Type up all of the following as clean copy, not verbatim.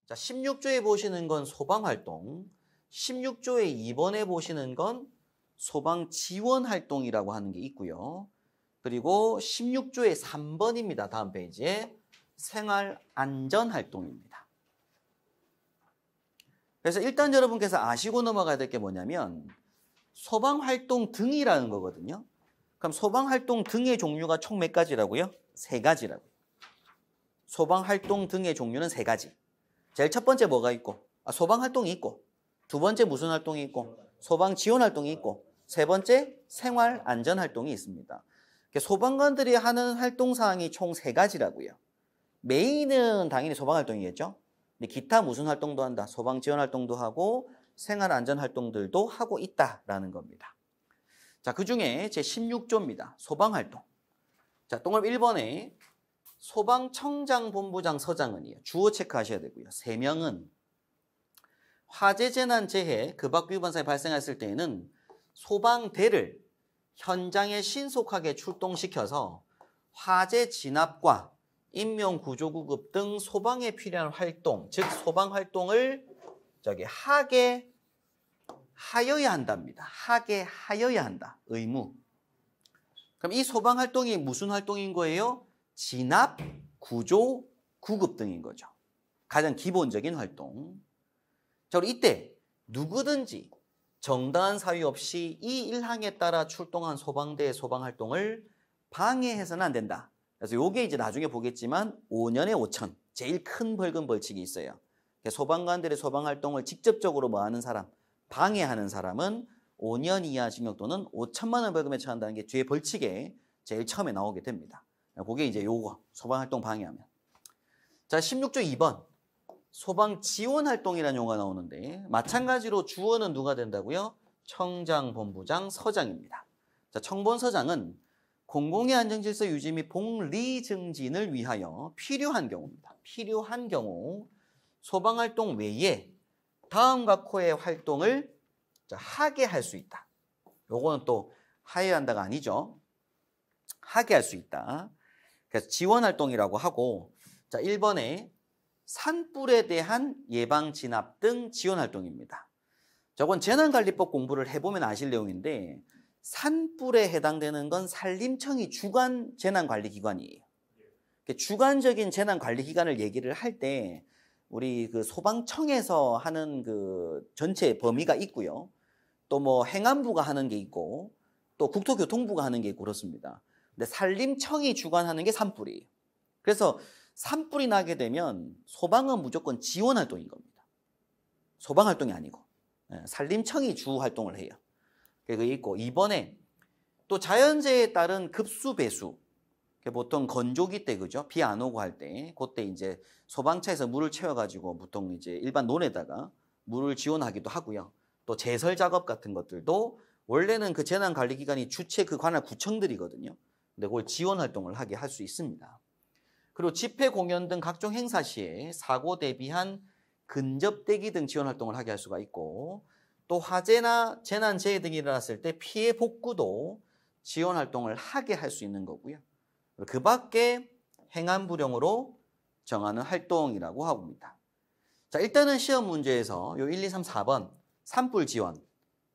자, 16조에 보시는 건 소방활동, 16조에 2번에 보시는 건 소방지원활동이라고 하는 게 있고요. 그리고 16조의 3번입니다. 다음 페이지에 생활안전활동입니다. 그래서 일단 여러분께서 아시고 넘어가야 될 게 뭐냐면 소방활동 등이라는 거거든요. 그럼 소방활동 등의 종류가 총 몇 가지라고요? 3가지라고요. 소방활동 등의 종류는 3가지. 제일 첫 번째 뭐가 있고? 소방활동이 있고, 두 번째 무슨 활동이 있고? 소방지원활동이 있고, 세 번째 생활안전활동이 있습니다. 소방관들이 하는 활동사항이 총 3가지라고요. 메인은 당연히 소방활동이겠죠. 근데 기타 무슨 활동도 한다? 소방지원활동도 하고 생활안전활동들도 하고 있다라는 겁니다. 자, 그 중에 제 16조입니다. 소방활동. 자, 동그라미 1번에 소방청장, 본부장, 서장은이에요. 주어 체크하셔야 되고요. 3명은 화재, 재난, 재해, 급박비 위반 사항이 발생했을 때에는 소방대를 현장에 신속하게 출동시켜서 화재 진압과 인명구조구급 등 소방에 필요한 활동, 즉 소방활동을 하게 하여야 한답니다. 하게 하여야 한다. 의무. 그럼 이 소방활동이 무슨 활동인 거예요? 진압, 구조, 구급 등인 거죠. 가장 기본적인 활동. 자, 우리 이때 누구든지 정당한 사유 없이 이 일항에 따라 출동한 소방대의 소방활동을 방해해서는 안 된다. 그래서 요게 이제 나중에 보겠지만 5년에 5천, 제일 큰 벌금 벌칙이 있어요. 소방관들의 소방활동을 직접적으로 뭐하는 사람, 방해하는 사람은 5년 이하 징역 또는 5천만 원 벌금에 처한다는 게 뒤에 벌칙에 제일 처음에 나오게 됩니다. 그게 이제 요거, 소방활동 방해하면. 자, 16조 2번. 소방지원활동이라는 용어가 나오는데 마찬가지로 주어는 누가 된다고요? 청장, 본부장, 서장입니다. 자, 청본서장은 공공의 안정질서 유지 및 복리 증진을 위하여 필요한 경우입니다. 필요한 경우 소방활동 외에 다음 각호의 활동을 하게 할 수 있다. 요거는 또 하여야 한다가 아니죠. 하게 할 수 있다. 그래서 지원활동이라고 하고, 자, 1번에 산불에 대한 예방 진압 등 지원활동입니다. 저건 재난관리법 공부를 해보면 아실 내용인데 산불에 해당되는 건 산림청이 주관 재난관리기관이에요. 주관적인 재난관리기관을 얘기를 할 때 우리 그 소방청에서 하는 그 전체 범위가 있고요. 또 뭐 행안부가 하는 게 있고 또 국토교통부가 하는 게 있고 그렇습니다. 근데 산림청이 주관하는 게 산불이에요. 그래서 산불이 나게 되면 소방은 무조건 지원활동인 겁니다. 소방활동이 아니고 산림청이 주활동을 해요. 그게 있고, 이번에 또 자연재해에 따른 급수배수, 보통 건조기 때 그죠? 비 안 오고 할 때 그때 이제 소방차에서 물을 채워가지고 보통 이제 일반 논에다가 물을 지원하기도 하고요. 또 제설 작업 같은 것들도 원래는 그 재난관리기관이 주체 그 관할 구청들이거든요. 근데 그걸 지원활동을 하게 할 수 있습니다. 그리고 집회, 공연 등 각종 행사 시에 사고 대비한 근접대기 등 지원활동을 하게 할 수가 있고, 또 화재나 재난, 재해 등이 일어났을 때 피해 복구도 지원활동을 하게 할 수 있는 거고요. 그 밖에 행안부령으로 정하는 활동이라고 합니다. 자, 일단은 시험 문제에서 요 1, 2, 3, 4번 산불 지원,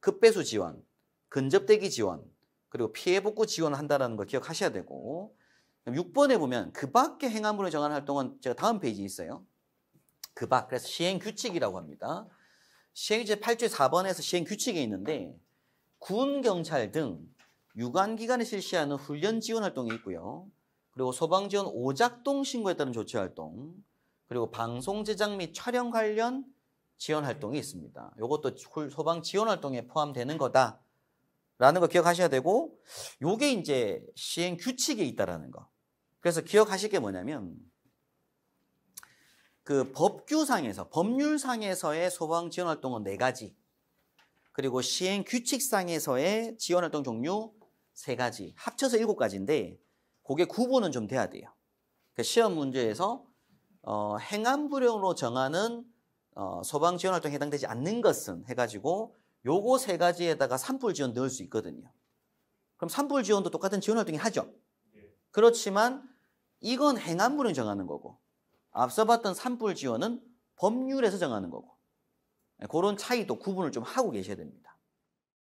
급배수 지원, 근접대기 지원, 그리고 피해 복구 지원을 한다는 걸 기억하셔야 되고, 6번에 보면 그 밖에 행안부로 정한 활동은 제가 다음 페이지에 있어요. 그 밖, 그래서 시행규칙이라고 합니다. 시행규칙 8조 4번에서 시행규칙에 있는데 군, 경찰 등 유관기관에 실시하는 훈련 지원 활동이 있고요. 그리고 소방지원 오작동 신고에 따른 조치활동, 그리고 방송 제작 및 촬영 관련 지원 활동이 있습니다. 이것도 소방 지원 활동에 포함되는 거다라는 거 기억하셔야 되고, 요게 이제 시행규칙에 있다라는 거. 그래서 기억하실 게 뭐냐면 그 법규상에서 법률상에서의 소방 지원 활동은 4가지, 그리고 시행 규칙상에서의 지원 활동 종류 3가지, 합쳐서 7가지인데 그게 구분은 좀 돼야 돼요. 그러니까 시험 문제에서 행안부령으로 정하는 소방 지원 활동에 해당되지 않는 것은 해가지고 요거 3가지에다가 산불 지원 넣을 수 있거든요. 그럼 산불 지원도 똑같은 지원 활동이 하죠. 그렇지만 이건 행안부령이 정하는 거고, 앞서 봤던 산불 지원은 법률에서 정하는 거고. 그런 차이도 구분을 좀 하고 계셔야 됩니다.